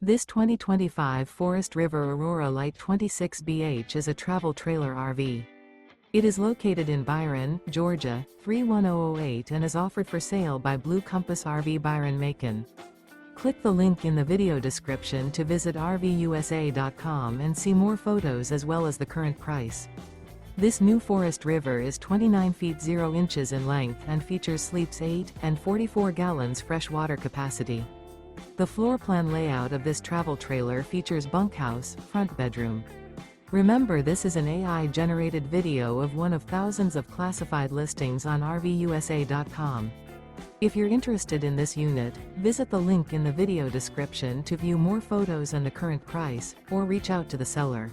This 2025 Forest River Aurora Light 26BH is a travel trailer RV. It is located in Byron, Georgia, 31008 and is offered for sale by Blue Compass RV Byron-Macon. Click the link in the video description to visit RVUSA.com and see more photos as well as the current price. This new Forest River is 29 feet 0 inches in length and features sleeps 8 and 44 gallons fresh water capacity. The floor plan layout of this travel trailer features bunkhouse, front bedroom. Remember, this is an AI-generated video of one of thousands of classified listings on RVUSA.com. If you're interested in this unit, visit the link in the video description to view more photos and the current price, or reach out to the seller.